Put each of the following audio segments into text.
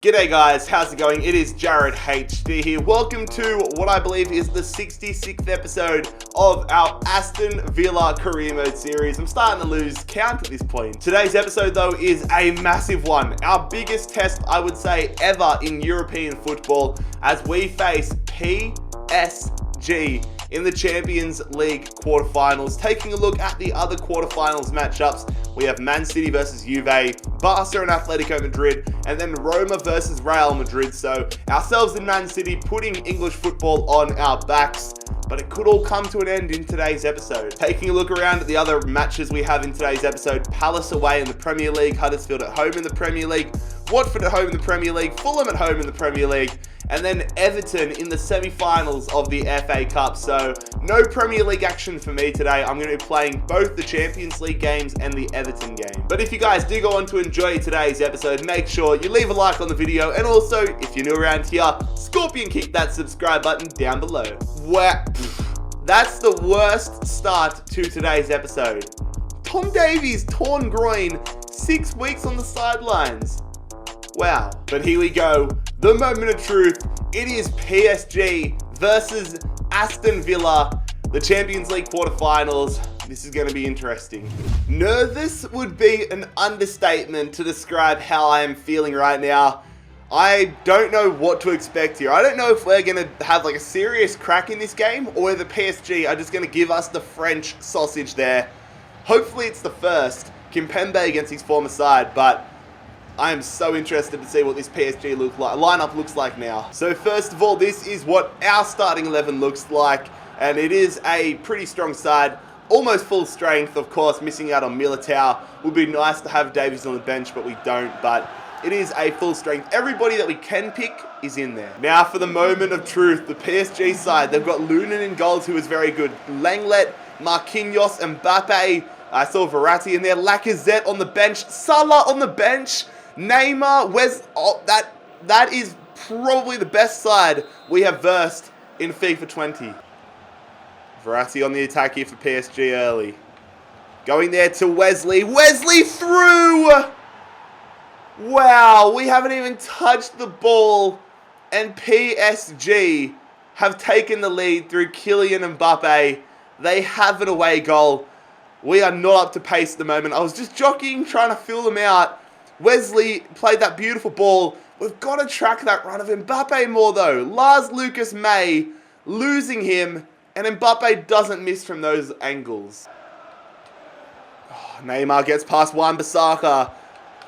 G'day guys, how's it going? It is Jared HD here. Welcome to what I believe is the 66th episode of our Aston Villa career mode series. I'm starting to lose count at this point. Today's episode though is a massive one. Our biggest test I would say ever in European football as we face PSG in the Champions League quarterfinals. Taking a look at the other quarterfinals matchups, we have Man City versus Juve, Barca and Atletico Madrid, and then Roma versus Real Madrid. So ourselves in Man City putting English football on our backs, but it could all come to an end in today's episode. Taking a look around at the other matches we have in today's episode, Palace away in the Premier League, Huddersfield at home in the Premier League, Watford at home in the Premier League, Fulham at home in the Premier League, and then Everton in the semi-finals of the FA Cup. So no Premier League action for me today. I'm going to be playing both the Champions League games and the Everton game. But if you guys do go on to enjoy today's episode, make sure you leave a like on the video. And also, if you're new around here, scorpion kick that subscribe button down below. Wow, that's the worst start to today's episode. Tom Davies, torn groin, 6 weeks on the sidelines. Wow. But here we go. The moment of truth. It is PSG versus Aston Villa, the Champions League quarterfinals. This is going to be interesting. Nervous would be an understatement to describe how I am feeling right now. I don't know what to expect here. I don't know if we're going to have like a serious crack in this game or whether PSG are just going to give us the French sausage there. Hopefully it's the first. Kimpembe against his former side, but I am so interested to see what this PSG lineup looks like now. So first of all, this is what our starting 11 looks like, and it is a pretty strong side, almost full strength. Of course, missing out on Militao. Would be nice to have Davies on the bench, but we don't. But it is a full strength. Everybody that we can pick is in there. Now for the moment of truth, the PSG side, they've got Lunin in goals, who is very good. Lenglet, Marquinhos, Mbappe. I saw Verratti in there. Lacazette on the bench. Salah on the bench. Neymar, that is probably the best side we have versed in FIFA 20. Verratti on the attack here for PSG early. Going there to Wesley. Wesley through! Wow, we haven't even touched the ball, and PSG have taken the lead through Kylian Mbappe. They have an away goal. We are not up to pace at the moment. I was just jockeying, trying to fill them out. Wesley played that beautiful ball. We've got to track that run of Mbappe more though. Lars Lucas May losing him, and Mbappe doesn't miss from those angles. Oh, Neymar gets past Wan-Bissaka.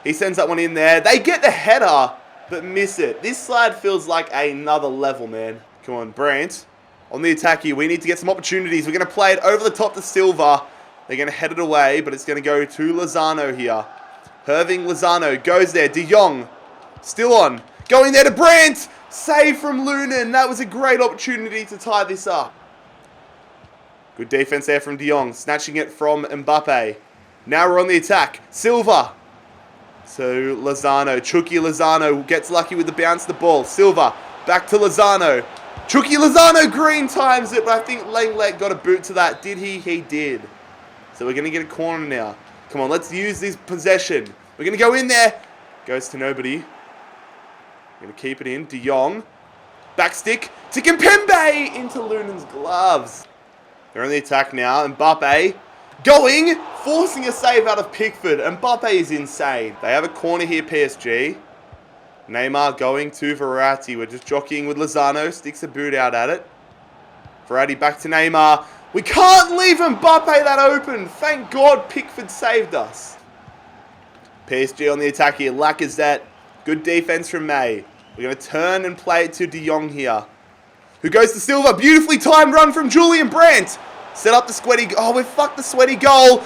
He sends that one in there. They get the header, but miss it. This side feels like another level, man. Come on, Brandt. On the attack here, we need to get some opportunities. We're going to play it over the top to Silva. They're going to head it away, but it's going to go to Lozano here. Irving Lozano goes there. De Jong still on. Going there to Brandt. Save from Lunin. That was a great opportunity to tie this up. Good defense there from De Jong. Snatching it from Mbappe. Now we're on the attack. Silva. So Lozano. Chucky Lozano gets lucky with the bounce of the ball. Silva. Back to Lozano. Chucky Lozano green times it, but I think Lenglet got a boot to that. Did he? He did. So we're going to get a corner now. Come on, let's use this possession. We're going to go in there. Goes to nobody. Going to keep it in. De Jong. Back stick to Kimpembe into Lunin's gloves. They're on the attack now. Mbappe going. Forcing a save out of Pickford. Mbappe is insane. They have a corner here, PSG. Neymar going to Verratti. We're just jockeying with Lozano. Sticks a boot out at it. Verratti back to Neymar. We can't leave Mbappe that open. Thank God Pickford saved us. PSG on the attack here. Lacazette. Good defense from May. We're going to turn and play it to De Jong here. Who goes to Silva. Beautifully timed run from Julian Brandt. Set up the sweaty... Oh, we fucked the sweaty goal.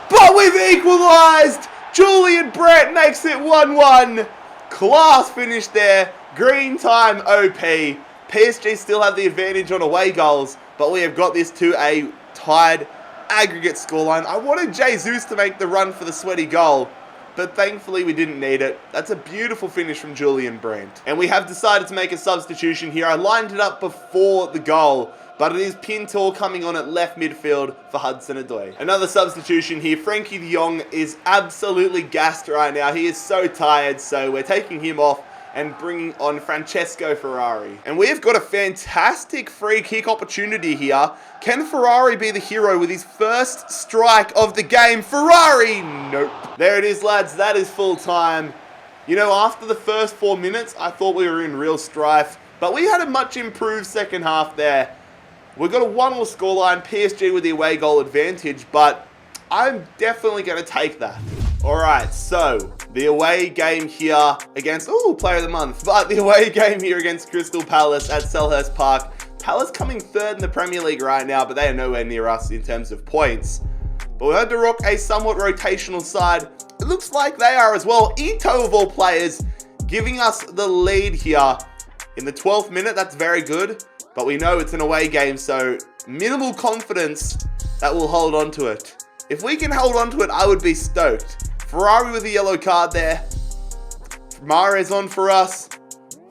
But we've equalised. Julian Brandt makes it 1-1. Class finish there. Green time OP. PSG still have the advantage on away goals, but we have got this to a tied aggregate scoreline. I wanted Jesus to make the run for the sweaty goal, but thankfully we didn't need it. That's a beautiful finish from Julian Brandt. And we have decided to make a substitution here. I lined it up before the goal, but it is Pintor coming on at left midfield for Hudson-Odoi. Another substitution here. Frankie de Jong is absolutely gassed right now. He is so tired, so we're taking him off and bringing on Francesco Ferrari. And we have got a fantastic free kick opportunity here. Can Ferrari be the hero with his first strike of the game? Ferrari! Nope. There it is, lads. That is full time. You know, after the first 4 minutes, I thought we were in real strife. But we had a much improved second half there. We've got a 1-1 scoreline, PSG with the away goal advantage, but I'm definitely going to take that. Alright, so the away game here against, player of the month, but the away game here against Crystal Palace at Selhurst Park. Palace coming third in the Premier League right now, but they are nowhere near us in terms of points. But we had to rock a somewhat rotational side. It looks like they are as well. Ito of all players giving us the lead here in the 12th minute. That's very good. But we know it's an away game, so minimal confidence that we'll hold on to it. If we can hold on to it, I would be stoked. Ferrari with a yellow card there. Mahrez on for us.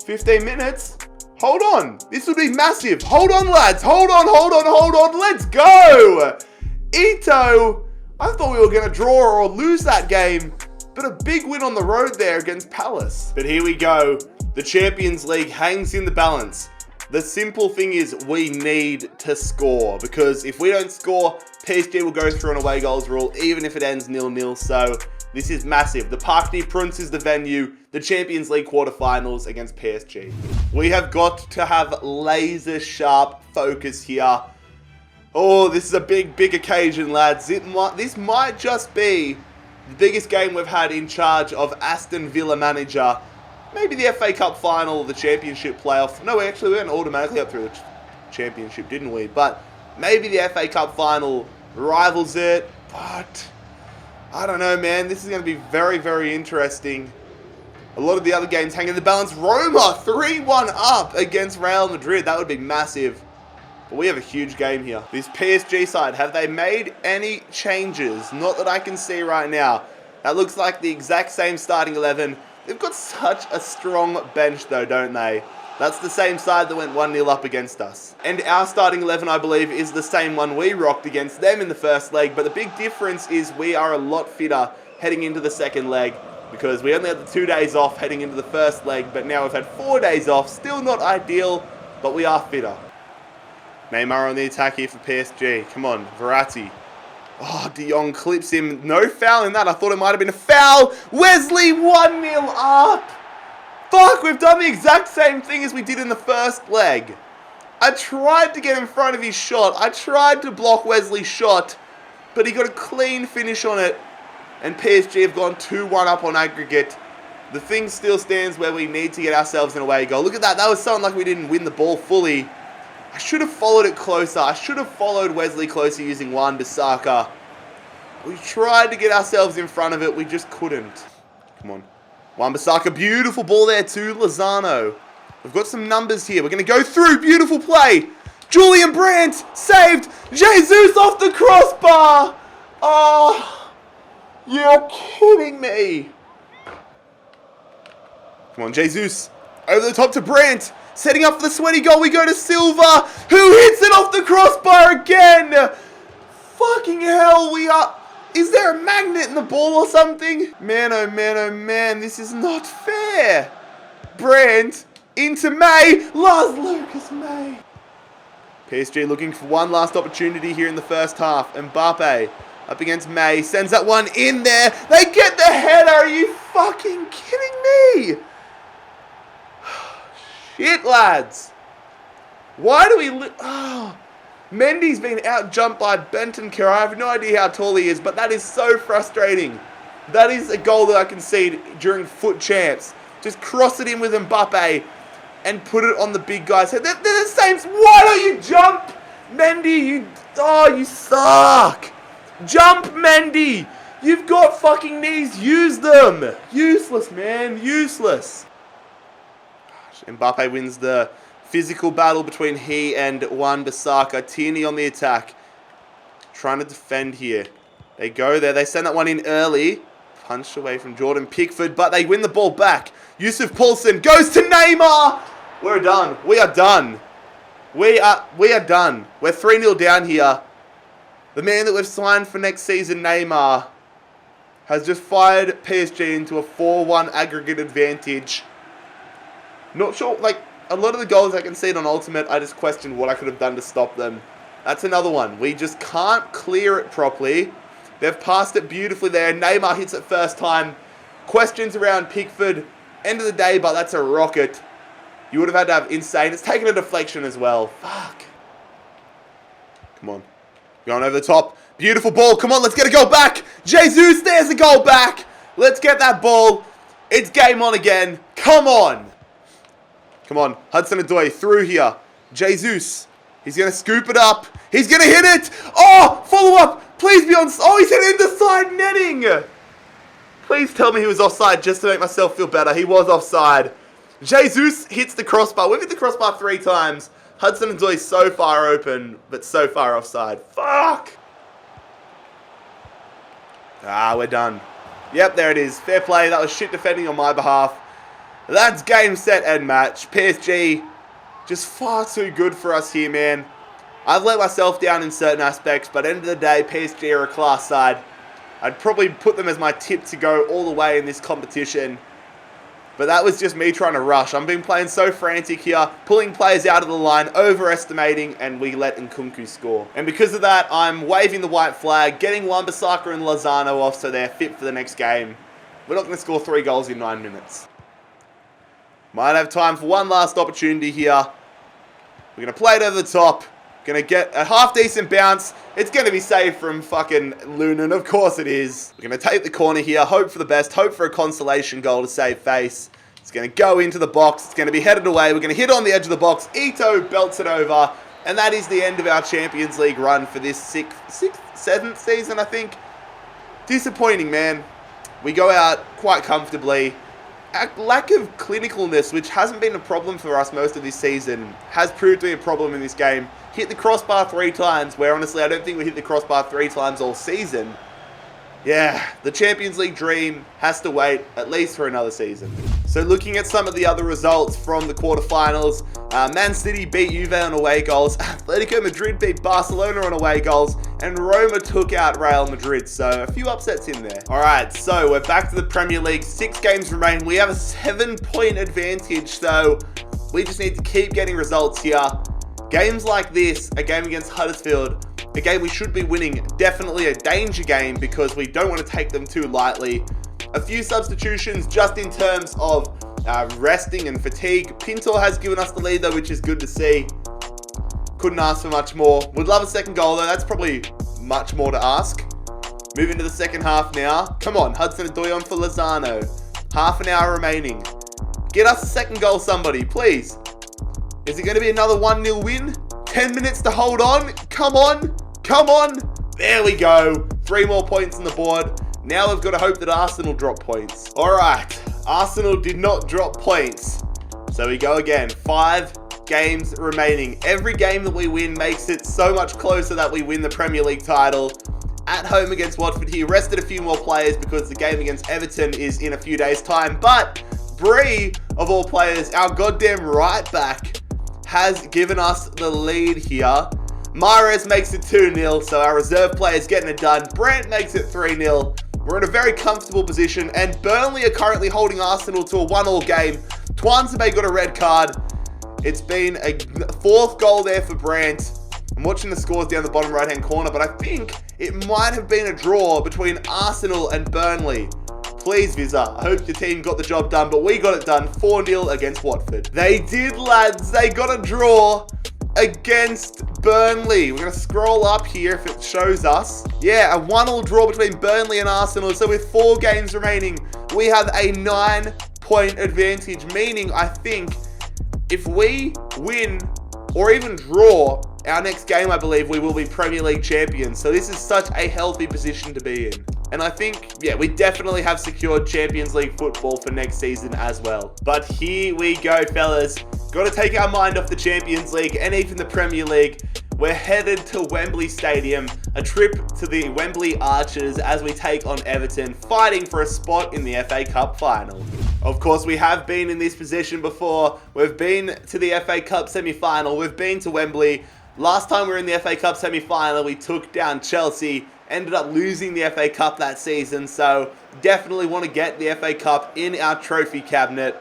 15 minutes. Hold on. This would be massive. Hold on, lads. Hold on. Let's go. Ito. I thought we were going to draw or lose that game, but a big win on the road there against Palace. But here we go. The Champions League hangs in the balance. The simple thing is we need to score, because if we don't score, PSG will go through an away goals rule, even if it ends 0-0. So this is massive. The Parc des Princes is the venue, the Champions League quarterfinals against PSG. We have got to have laser sharp focus here. Oh, this is a big occasion, lads. This might just be the biggest game we've had in charge of Aston Villa manager. Maybe the FA Cup final or the Championship playoff. No, actually, we went automatically up through the Championship, didn't we? But maybe the FA Cup final rivals it. But I don't know, man. This is going to be very interesting. A lot of the other games hang in the balance. Roma 3-1 up against Real Madrid. That would be massive. But we have a huge game here. This PSG side, have they made any changes? Not that I can see right now. That looks like the exact same starting 11. They've got such a strong bench though, don't they? That's the same side that went 1-0 up against us. And our starting 11, I believe, is the same one we rocked against them in the first leg. But the big difference is we are a lot fitter heading into the second leg, because we only had the 2 days off heading into the first leg, but now we've had 4 days off. Still not ideal, but we are fitter. Neymar on the attack here for PSG. Come on, Verratti. Oh, De Jong clips him. No foul in that. I thought it might have been a foul. Wesley 1-0 up. Fuck, we've done the exact same thing as we did in the first leg. I tried to get in front of his shot. I tried to block Wesley's shot, but he got a clean finish on it. And PSG have gone 2-1 up on aggregate. The thing still stands where we need to get ourselves an away goal. Look at that. That was something like we didn't win the ball fully. I should have followed it closer. I should have followed Wesley closer using Wan-Bissaka. We tried to get ourselves in front of it. We just couldn't. Come on. Wan-Bissaka, beautiful ball there to Lozano. We've got some numbers here. We're going to go through. Beautiful play. Julian Brandt saved. Jesus off the crossbar. Oh, you're kidding me. Come on, Jesus. Over the top to Brandt. Setting up for the sweaty goal, we go to Silva, who hits it off the crossbar again. Fucking hell, is there a magnet in the ball or something? Man, oh man, this is not fair. Brandt into May, Lars Lucas May. PSG looking for one last opportunity here in the first half. Mbappe up against May, sends that one in there. They get the header, are you fucking kidding me? Shit, lads. Why do we... Mendy's been out-jumped by Bentancur. I have no idea how tall he is, but that is so frustrating. That is a goal that I concede during foot champs. Just cross it in with Mbappe and put it on the big guy's head. They're the same. Why don't you jump, Mendy? You suck. Jump, Mendy. You've got fucking knees. Use them. Useless, man. Useless. Mbappe wins the physical battle between he and Wan-Bissaka. Tierney on the attack. Trying to defend here. They go there. They send that one in early. Punched away from Jordan Pickford, but they win the ball back. Yusuf Poulsen goes to Neymar. We're done. We are done. We are done. We're 3-0 down here. The man that we've signed for next season, Neymar, has just fired PSG into a 4-1 aggregate advantage. Not sure, like, a lot of the goals I can see on Ultimate, I just question what I could have done to stop them. That's another one. We just can't clear it properly. They've passed it beautifully there. Neymar hits it first time. Questions around Pickford. End of the day, but that's a rocket. You would have had to have insane. It's taken a deflection as well. Fuck. Come on. Going over the top. Beautiful ball. Come on, let's get a goal back. Jesus, there's a goal back. Let's get that ball. It's game on again. Come on. Come on. Hudson-Odoi through here. Jesus. He's going to scoop it up. He's going to hit it. Oh, follow up. Please be on. Oh, he's hit it in the side netting. Please tell me he was offside just to make myself feel better. He was offside. Jesus hits the crossbar. We've hit the crossbar 3 times. Hudson-Odoi so far open, but so far offside. Fuck. Ah, we're done. Yep, there it is. Fair play. That was shit defending on my behalf. That's game, set, and match. PSG, just far too good for us here, man. I've let myself down in certain aspects, but at the end of the day, PSG are a class side. I'd probably put them as my tip to go all the way in this competition. But that was just me trying to rush. I've been playing so frantic here, pulling players out of the line, overestimating, and we let Nkunku score. And because of that, I'm waving the white flag, getting Wan-Bissaka and Lozano off so they're fit for the next game. We're not going to score 3 goals in 9 minutes. Might have time for one last opportunity here. We're going to play it over the top. Going to get a half-decent bounce. It's going to be saved from fucking Lunin. Of course it is. We're going to take the corner here. Hope for the best. Hope for a consolation goal to save face. It's going to go into the box. It's going to be headed away. We're going to hit on the edge of the box. Ito belts it over. And that is the end of our Champions League run for this 7th season, I think. Disappointing, man. We go out quite comfortably. A lack of clinicalness, which hasn't been a problem for us most of this season, has proved to be a problem in this game. Hit the crossbar 3 times, where honestly I don't think we hit the crossbar 3 times all season. Yeah, the Champions League dream has to wait at least for another season. So looking at some of the other results from the quarterfinals, Man City beat Juve on away goals, Atletico Madrid beat Barcelona on away goals, and Roma took out Real Madrid, so a few upsets in there. Alright, so we're back to the Premier League, 6 games remain, we have a 7-point advantage, so we just need to keep getting results here. Games like this, a game against Huddersfield, a game we should be winning, definitely a danger game because we don't want to take them too lightly. A few substitutions just in terms of resting and fatigue. Pinto has given us the lead though, which is good to see. Couldn't ask for much more. Would love a second goal though, that's probably much more to ask. Move into the second half now. Come on, Hudson-Odoi on for Lozano. Half an hour remaining. Get us a second goal, somebody, please. Is it going to be another 1-0 win? 10 minutes to hold on. Come on. Come on. There we go. 3 more points on the board. Now we've got to hope that Arsenal drop points. All right. Arsenal did not drop points. So we go again. 5 games remaining. Every game that we win makes it so much closer that we win the Premier League title. At home against Watford, he rested a few more players because the game against Everton is in a few days' time. But Bree, of all players, our goddamn right back, has given us the lead here. Mahrez makes it 2-0, so our reserve player's getting it done. Brandt makes it 3-0. We're in a very comfortable position, and Burnley are currently holding Arsenal to a 1-1 game. Twansebe got a red card. It's been a 4th goal there for Brandt. I'm watching the scores down the bottom right-hand corner, but I think it might have been a draw between Arsenal and Burnley. Please, Vizza. I hope your team got the job done, but we got it done 4-0 against Watford. They did, lads. They got a draw against Burnley. We're going to scroll up here if it shows us. Yeah, a 1-1 draw between Burnley and Arsenal. So with 4 games remaining, we have a 9-point advantage, meaning I think if we win or even draw our next game, I believe we will be Premier League champions. So this is such a healthy position to be in. And I think, yeah, we definitely have secured Champions League football for next season as well. But here we go, fellas. Got to take our mind off the Champions League and even the Premier League. We're headed to Wembley Stadium, a trip to the Wembley Archers as we take on Everton, fighting for a spot in the FA Cup final. Of course, we have been in this position before. We've been to the FA Cup semi-final. We've been to Wembley. Last time we were in the FA Cup semi-final, we took down Chelsea. Ended up losing the FA Cup that season, so definitely want to get the FA Cup in our trophy cabinet.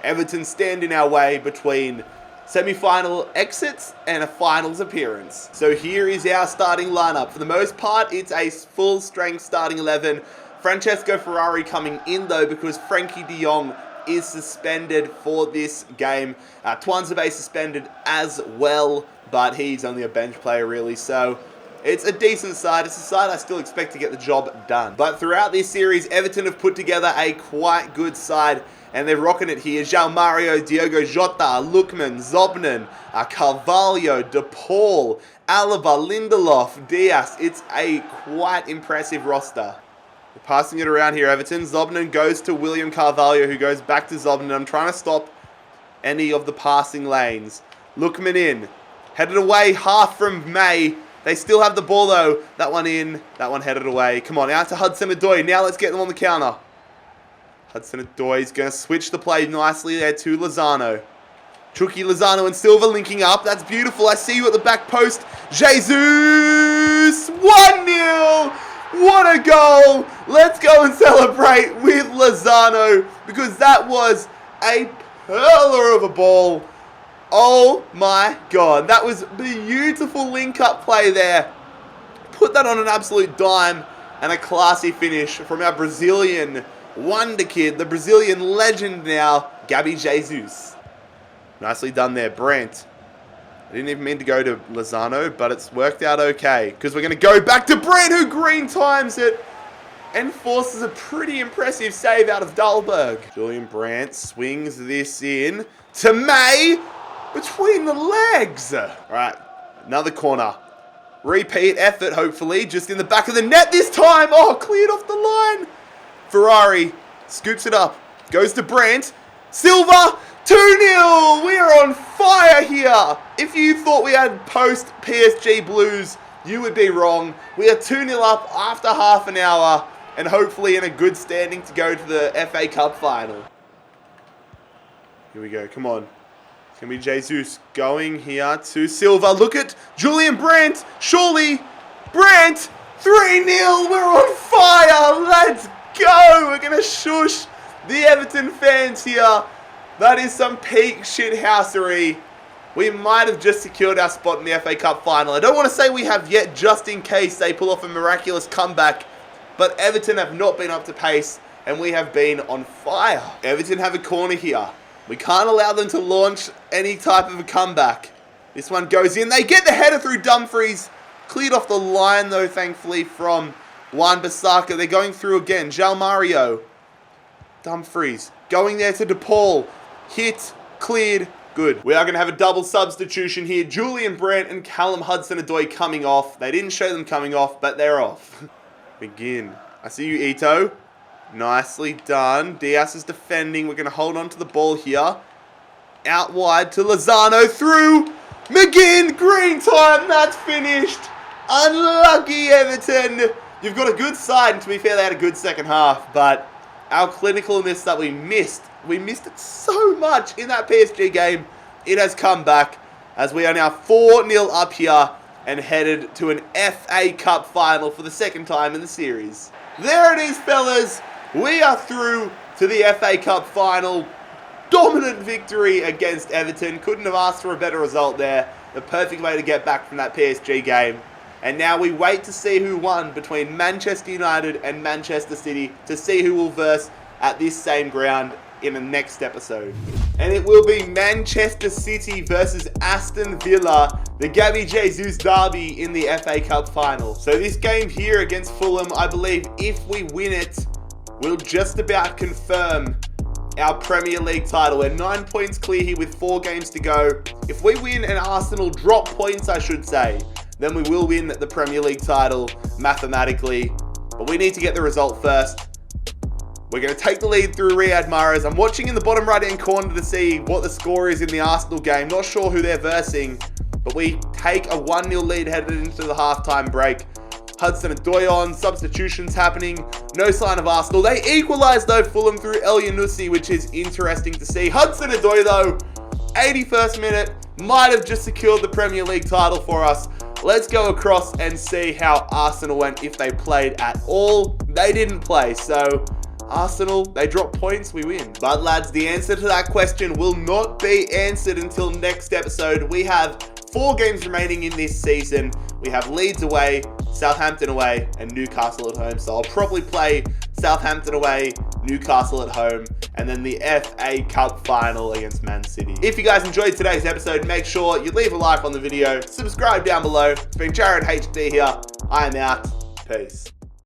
Everton stand in our way between semi-final exits and a finals appearance. So here is our starting lineup. For the most part, it's a full-strength starting 11. Francesco Ferrari coming in though because Frankie de Jong is suspended for this game. Tuanzebe suspended as well, but he's only a bench player really, so it's a decent side. It's a side I still expect to get the job done. But throughout this series, Everton have put together a quite good side, and they're rocking it here. João Mario, Diogo Jota, Lookman, Zobnin, Carvalho, De Paul, Alaba, Lindelof, Diaz. It's a quite impressive roster. We're passing it around here, Everton. Zobnin goes to William Carvalho, who goes back to Zobnin. I'm trying to stop any of the passing lanes. Lookman in. Headed away, half from May. They still have the ball though. That one in, that one headed away. Come on, out to Hudson-Odoi. Now let's get them on the counter. Hudson-Odoi is going to switch the play nicely there to Lozano. Chucky, Lozano and Silva linking up. That's beautiful. I see you at the back post. Jesus! 1-0! What a goal! Let's go and celebrate with Lozano because that was a perler of a ball. Oh my God. That was beautiful link-up play there. Put that on an absolute dime and a classy finish from our Brazilian wonder kid, the Brazilian legend now, Gabi Jesus. Nicely done there, Brandt. I didn't even mean to go to Lozano, but it's worked out okay. Because we're going to go back to Brandt, who green times it and forces a pretty impressive save out of Dahlberg. Julian Brandt swings this in to May between the legs. All right, another corner. Repeat effort, hopefully, just in the back of the net this time. Oh, cleared off the line. Ferrari scoops it up, goes to Brandt. Silva, 2-0. We are on fire here. If you thought we had post-PSG Blues, you would be wrong. We are 2-0 up after half an hour and hopefully in a good standing to go to the FA Cup final. Here we go. Come on. It's going to be Jesus going here to Silva. Look at Julian Brandt. Surely Brandt. 3-0. We're on fire. Let's go. We're going to shush the Everton fans here. That is some peak shithousery. We might have just secured our spot in the FA Cup final. I don't want to say we have yet, just in case they pull off a miraculous comeback. But Everton have not been up to pace, and we have been on fire. Everton have a corner here. We can't allow them to launch any type of a comeback. This one goes in. They get the header through Dumfries. Cleared off the line, though, thankfully, from Wan-Bissaka. They're going through again. João Mario. Dumfries. Going there to De Paul. Hit. Cleared. Good. We are going to have a double substitution here. Julian Brandt and Callum Hudson-Odoi coming off. They didn't show them coming off, but they're off. Begin. I see you, Ito. Nicely done. Diaz is defending. We're going to hold on to the ball here. Out wide to Lozano. Through. McGinn. Green time. That's finished. Unlucky, Everton. You've got a good side, and to be fair, they had a good second half, but our clinicalness that we missed it so much in that PSG game. It has come back as we are now 4-0 up here and headed to an FA Cup final for the second time in the series. There it is, fellas. We are through to the FA Cup final. Dominant victory against Everton. Couldn't have asked for a better result there. The perfect way to get back from that PSG game. And now we wait to see who won between Manchester United and Manchester City to see who will verse at this same ground in the next episode. And it will be Manchester City versus Aston Villa, the Gabi Jesus derby in the FA Cup final. So this game here against Fulham, I believe if we win it, we'll just about confirm our Premier League title. We're 9 points clear here with 4 games to go. If we win and Arsenal drop points, I should say, then we will win the Premier League title mathematically. But we need to get the result first. We're going to take the lead through Riyad Mahrez. I'm watching in the bottom right-hand corner to see what the score is in the Arsenal game. Not sure who they're versing, but we take a 1-0 lead headed into the halftime break. Hudson-Odoi on, substitutions happening. No sign of Arsenal. They equalise though, Fulham through El Yunusi, which is interesting to see. Hudson-Odoi though, 81st minute, might have just secured the Premier League title for us. Let's go across and see how Arsenal went if they played at all. They didn't play, so Arsenal, they drop points, we win. But lads, the answer to that question will not be answered until next episode. We have 4 games remaining in this season. We have Leeds away, Southampton away, and Newcastle at home. So I'll probably play Southampton away, Newcastle at home, and then the FA Cup final against Man City. If you guys enjoyed today's episode, make sure you leave a like on the video, subscribe down below. It's been Jared HD here. I am out. Peace.